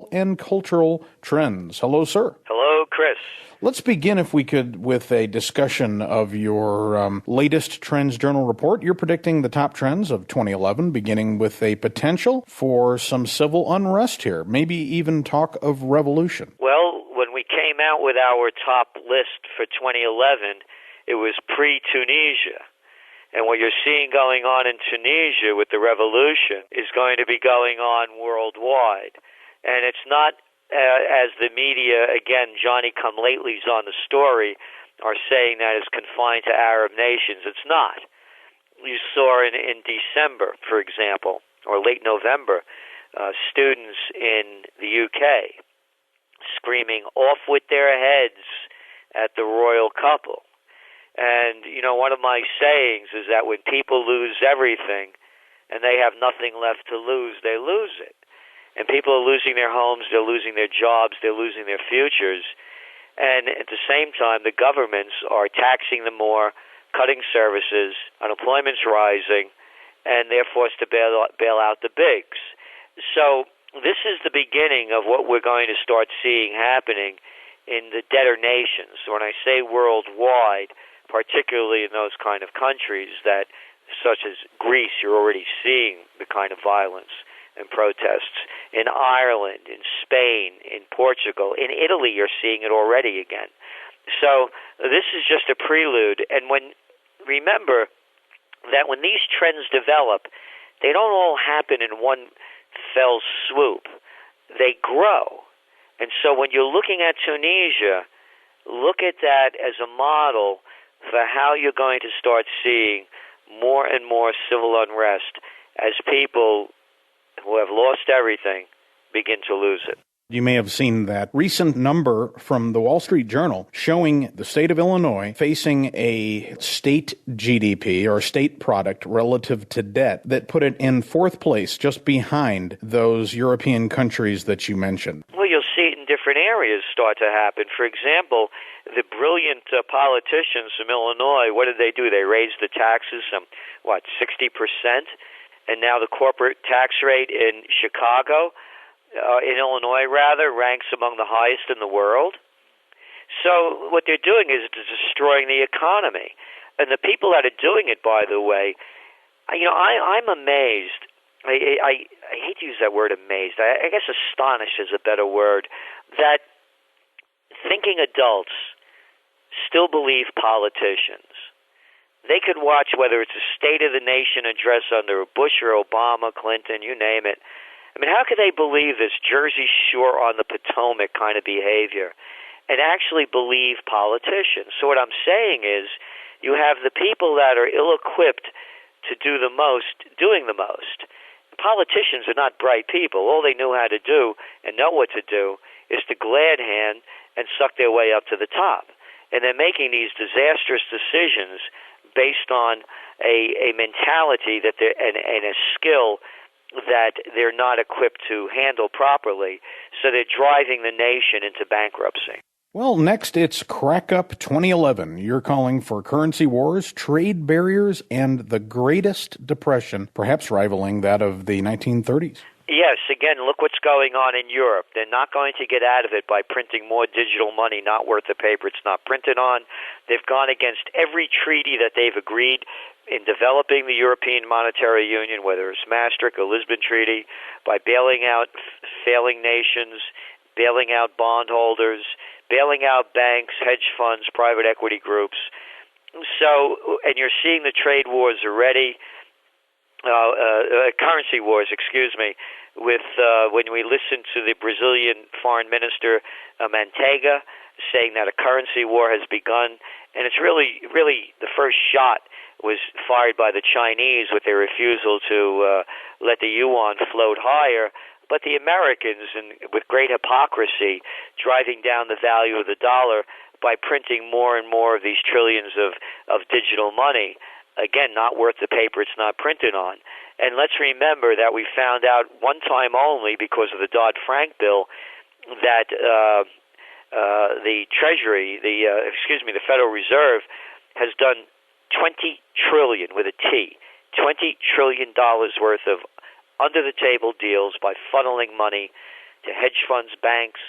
political and cultural trends. Hello, sir. Hello, Chris. Let's begin, if we could, with a discussion of your latest Trends Journal report. You're predicting the top trends of 2011, beginning with a potential for some civil unrest here, maybe even talk of revolution. Well, when we came out with our top list for 2011, it was pre-Tunisia. And what you're seeing going on in Tunisia with the revolution is going to be going on worldwide. And it's not as the media, again, Johnny-come-latelys on the story, are saying that it's confined to Arab nations. It's not. You saw in December, for example, or late November, students in the UK screaming, "Off with their heads," at the royal couple. And, one of my sayings is that when people lose everything and they have nothing left to lose, they lose it. And people are losing their homes, they're losing their jobs, they're losing their futures. And at the same time, the governments are taxing them more, cutting services, unemployment's rising, and they're forced to bail out the bigs. So this is the beginning of what we're going to start seeing happening in the debtor nations. When I say worldwide, particularly in those kind of countries such as Greece, you're already seeing the kind of violence and protests. In Ireland, in Spain, in Portugal, in Italy, you're seeing it already again. So this is just a prelude. And remember that when these trends develop, they don't all happen in one fell swoop. They grow. And so when you're looking at Tunisia, look at that as a model for how you're going to start seeing more and more civil unrest as people who have lost everything begin to lose it. You may have seen that recent number from the Wall Street Journal showing the state of Illinois facing a state GDP or state product relative to debt that put it in fourth place, just behind those European countries that you mentioned. Well, you'll see it in different areas start to happen. For example, the brilliant politicians from Illinois, what did they do? They raised the taxes some, 60%? And now the corporate tax rate in Chicago, in Illinois rather, ranks among the highest in the world. So what they're doing is destroying the economy. And the people that are doing it, by the way, I'm amazed. I hate to use that word amazed. I guess astonished is a better word, that thinking adults still believe politicians. They could watch whether it's a State of the Nation address under Bush or Obama, Clinton, you name it. I mean, how could they believe this Jersey Shore on the Potomac kind of behavior and actually believe politicians? So what I'm saying is you have the people that are ill-equipped to do the most, doing the most. Politicians are not bright people. All they knew how to do and know what to do is to glad hand and suck their way up to the top. And they're making these disastrous decisions based on a mentality that and a skill that they're not equipped to handle properly. So they're driving the nation into bankruptcy. Well, next it's Crack Up 2011. You're calling for currency wars, trade barriers, and the Greatest Depression, perhaps rivaling that of the 1930s. Yes, again, look what's going on in Europe. They're not going to get out of it by printing more digital money, not worth the paper it's not printed on. They've gone against every treaty that they've agreed in developing the European Monetary Union, whether it's Maastricht or Lisbon Treaty, by bailing out failing nations, bailing out bondholders, bailing out banks, hedge funds, private equity groups. So, and you're seeing the trade wars already, currency wars, with when we listen to the Brazilian Foreign Minister Manteiga saying that a currency war has begun, and it's really the first shot was fired by the Chinese with their refusal to let the yuan float higher. But the Americans, and with great hypocrisy, driving down the value of the dollar by printing more and more of these trillions of digital money. Again, not worth the paper it's not printed on. And let's remember that we found out one time only because of the Dodd-Frank bill that the Treasury, the Federal Reserve, has done $20 trillion with a T, $20 trillion worth of under-the-table deals by funneling money to hedge funds, banks,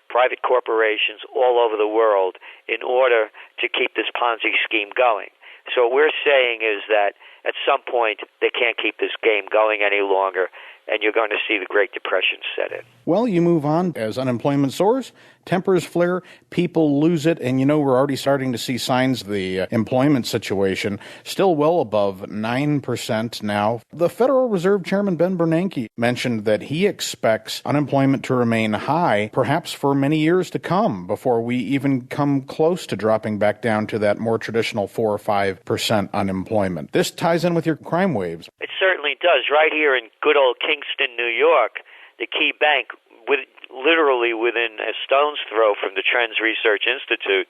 private corporations all over the world in order to keep this Ponzi scheme going. So what we're saying is that at some point they can't keep this game going any longer, and you're going to see the Great Depression set in. Well, you move on as unemployment soars, tempers flare, people lose it, and we're already starting to see signs of the employment situation still well above 9% now. The Federal Reserve Chairman Ben Bernanke mentioned that he expects unemployment to remain high, perhaps for many years to come, before we even come close to dropping back down to that more traditional 4 or 5% unemployment. This ties in with your crime waves. It certainly does. Right here in good old Kingston, New York, the key bank, literally within a stone's throw from the Trends Research Institute,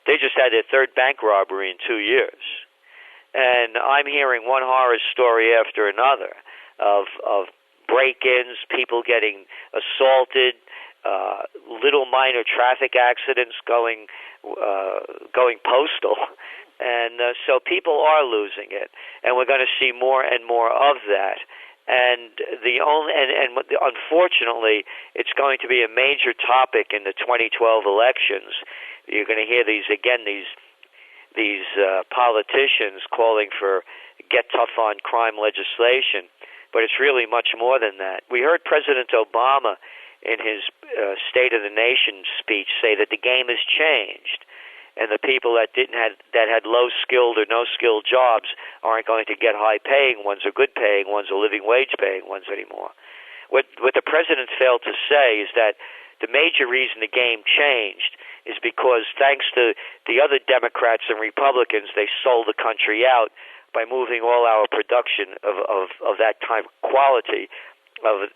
they just had their third bank robbery in 2 years. And I'm hearing one horror story after another of break-ins, people getting assaulted, little minor traffic accidents going postal. And so people are losing it, and we're going to see more and more of that. And unfortunately, it's going to be a major topic in the 2012 elections. You're going to hear these politicians calling for get tough on crime legislation, but it's really much more than that. We heard President Obama in his State of the Nation speech say that the game has changed, and the people that had low skilled or no skilled jobs aren't going to get high paying ones or good paying ones or living wage paying ones anymore. What the president failed to say is that the major reason the game changed is because thanks to the other Democrats and Republicans, they sold the country out by moving all our production of that type of quality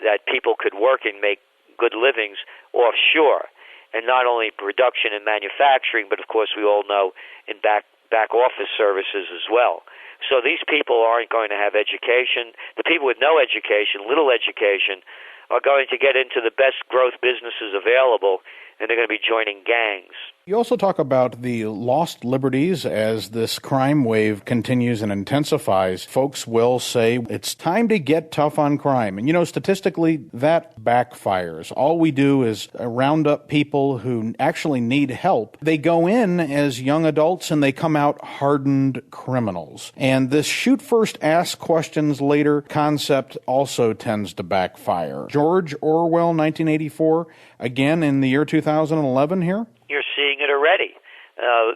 that people could work and make good livings offshore. And not only production and manufacturing, but of course we all know in back office services as well. So these people aren't going to have education. The people with no education, little education, are going to get into the best growth businesses available, and they're going to be joining gangs. You also talk about the lost liberties as this crime wave continues and intensifies. Folks will say it's time to get tough on crime. And, statistically, that backfires. All we do is round up people who actually need help. They go in as young adults and they come out hardened criminals. And this shoot first, ask questions later concept also tends to backfire. George Orwell, 1984, again in the year 2011 here? You're seeing it already.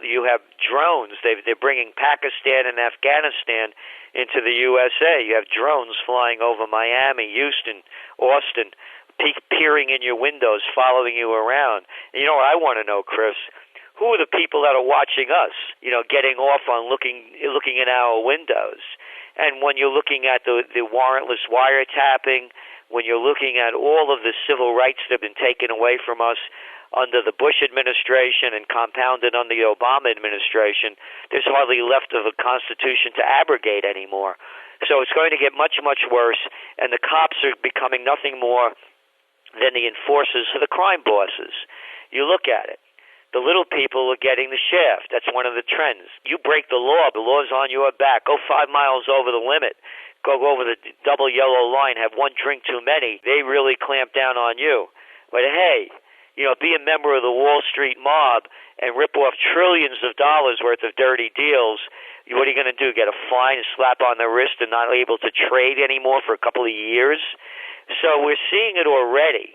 You have drones. They're bringing Pakistan and Afghanistan into the USA. You have drones flying over Miami, Houston, Austin, peering in your windows, following you around. And you know what I want to know, Chris? Who are the people that are watching us, getting off on looking in our windows? And when you're looking at the warrantless wiretapping, when you're looking at all of the civil rights that have been taken away from us under the Bush administration and compounded under the Obama administration, there's hardly left of a constitution to abrogate anymore. So it's going to get much, much worse, and the cops are becoming nothing more than the enforcers of the crime bosses. You look at it. The little people are getting the shaft. That's one of the trends. You break the law's on your back. Go 5 miles over the limit. Go over the double yellow line, have one drink too many. They really clamp down on you. But hey, be a member of the Wall Street mob and rip off trillions of dollars worth of dirty deals. What are you going to do? Get a fine, a slap on the wrist, and not able to trade anymore for a couple of years? So we're seeing it already.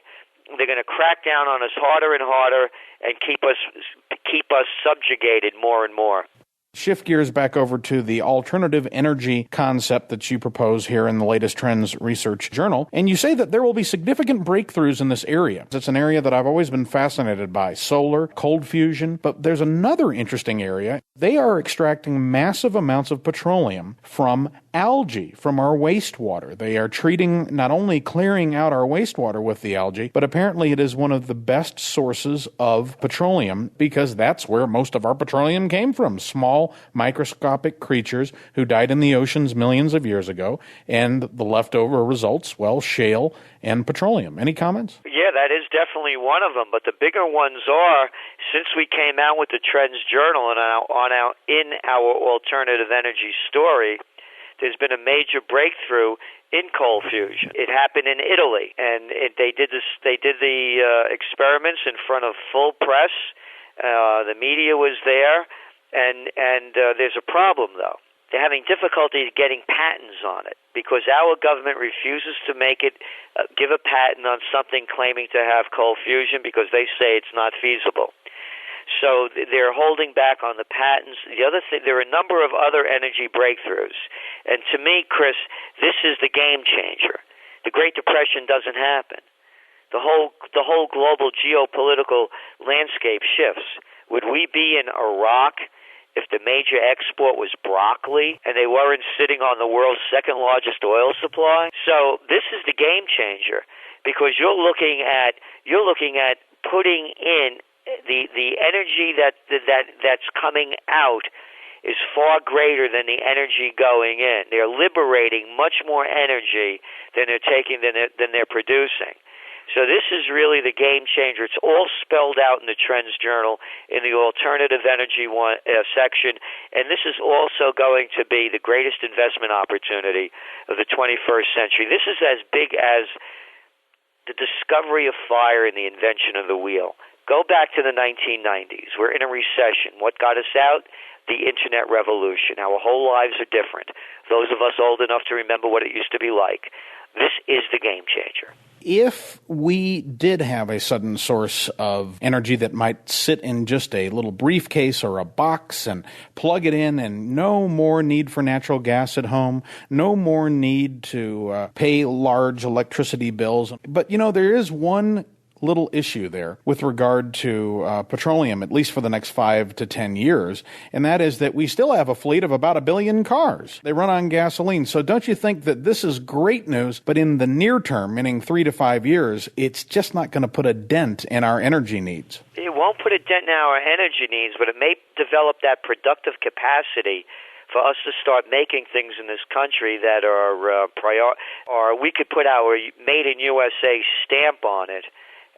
They're going to crack down on us harder and harder and keep us subjugated more and more. Shift gears back over to the alternative energy concept that you propose here in the latest Trends Research Journal. And you say that there will be significant breakthroughs in this area. It's an area that I've always been fascinated by, solar, cold fusion. But there's another interesting area. They are extracting massive amounts of petroleum from algae, from our wastewater. They are not only clearing out our wastewater with the algae, but apparently it is one of the best sources of petroleum because that's where most of our petroleum came from. Small, microscopic creatures who died in the oceans millions of years ago, and the leftover results, shale and petroleum. Any comments? Yeah, that is definitely one of them, but the bigger ones are, since we came out with the Trends Journal and in our alternative energy story, there's been a major breakthrough in coal fusion. It happened in Italy, and they did the experiments in front of full press. The media was there, and there's a problem, though. They're having difficulty getting patents on it because our government refuses to make it, give a patent on something claiming to have coal fusion because they say it's not feasible. So they're holding back on the patents. The other thing, there are a number of other energy breakthroughs. And to me, Chris, this is the game changer. The Great Depression doesn't happen. The whole global geopolitical landscape shifts. Would we be in Iraq if the major export was broccoli and they weren't sitting on the world's second largest oil supply? So this is the game changer because you're looking at putting in the energy that's coming out is far greater than the energy going in. They're liberating much more energy than they're taking than they're producing. So this is really the game changer. It's all spelled out in the Trends Journal in the alternative energy section, and this is also going to be the greatest investment opportunity of the 21st century. This is as big as the discovery of fire and the invention of the wheel. Go back to the 1990s. We're in a recession. What got us out? The Internet revolution. Our whole lives are different. Those of us old enough to remember what it used to be like. This is the game changer. If we did have a sudden source of energy that might sit in just a little briefcase or a box and plug it in and no more need for natural gas at home, no more need to pay large electricity bills. But, there is one little issue there with regard to petroleum, at least for the next 5 to 10 years, and that is that we still have a fleet of about 1 billion cars. They run on gasoline. So don't you think that this is great news, but in the near term, meaning 3 to 5 years, it's just not going to put a dent in our energy needs? It won't put a dent in our energy needs, but it may develop that productive capacity for us to start making things in this country that are or we could put our Made in USA stamp on it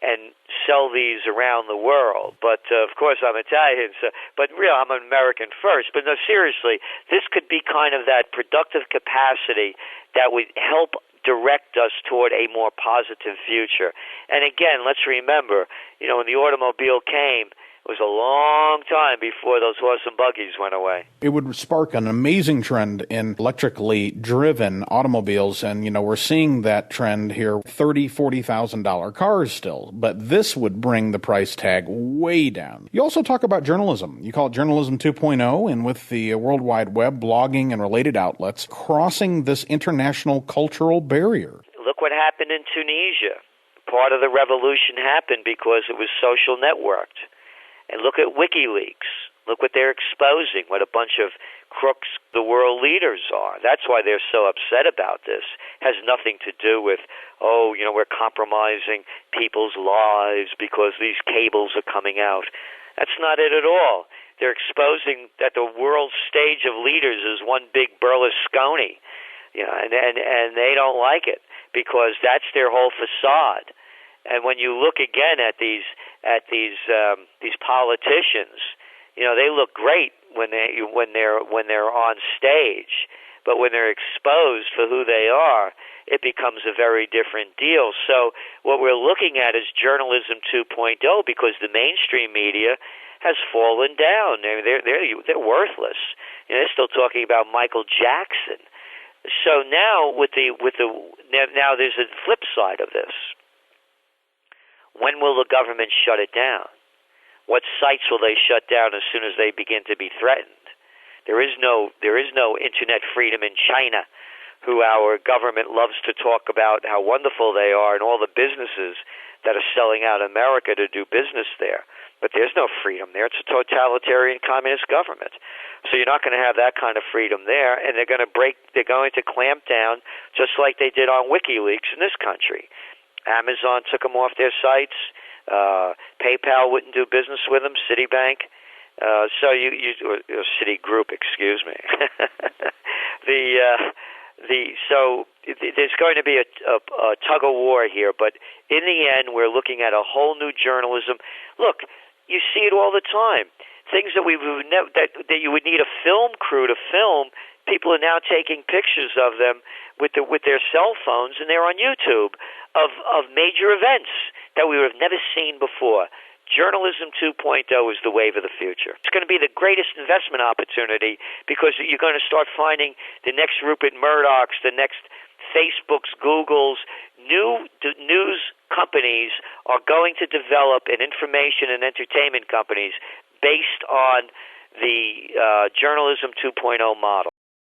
and sell these around the world. But, of course, I'm Italian, but really I'm an American first. But no, seriously, this could be kind of that productive capacity that would help direct us toward a more positive future. And again, let's remember, when the automobile came, it was a long time before those horse and buggies went away. It would spark an amazing trend in electrically driven automobiles, and we're seeing that trend here, $30,000, $40,000 cars still. But this would bring the price tag way down. You also talk about journalism. You call it Journalism 2.0, and with the World Wide Web, blogging, and related outlets, crossing this international cultural barrier. Look what happened in Tunisia. Part of the revolution happened because it was social networked. And look at WikiLeaks. Look what they're exposing, what a bunch of crooks the world leaders are. That's why they're so upset about this. It has nothing to do with, we're compromising people's lives because these cables are coming out. That's not it at all. They're exposing that the world stage of leaders is one big Berlusconi, and they don't like it because that's their whole facade. And when you look again at these politicians, they look great when they're on stage, but when they're exposed for who they are, it becomes a very different deal. So what we're looking at is journalism 2.0 because the mainstream media has fallen down. They're worthless. They're still talking about Michael Jackson. So now now there's a flip side of this. When will the government shut it down? What sites will they shut down as soon as they begin to be threatened? There is no internet freedom in China, who our government loves to talk about how wonderful they are and all the businesses that are selling out America to do business there. But there's no freedom there. It's a totalitarian communist government. So you're not going to have that kind of freedom there, and they're going to clamp down just like they did on WikiLeaks in this country. Amazon took them off their sites. PayPal wouldn't do business with them. Citibank, or Citigroup, excuse me. So there's going to be a tug of war here, but in the end, we're looking at a whole new journalism. Look, you see it all the time. Things that that you would need a film crew to film people are now taking pictures of them with their cell phones, and they're on YouTube of major events that we would have never seen before. Journalism 2.0 is the wave of the future. It's going to be the greatest investment opportunity because you're going to start finding the next Rupert Murdochs, the next Facebooks, Googles. New news companies are going to develop an information and entertainment companies based on the Journalism 2.0 model.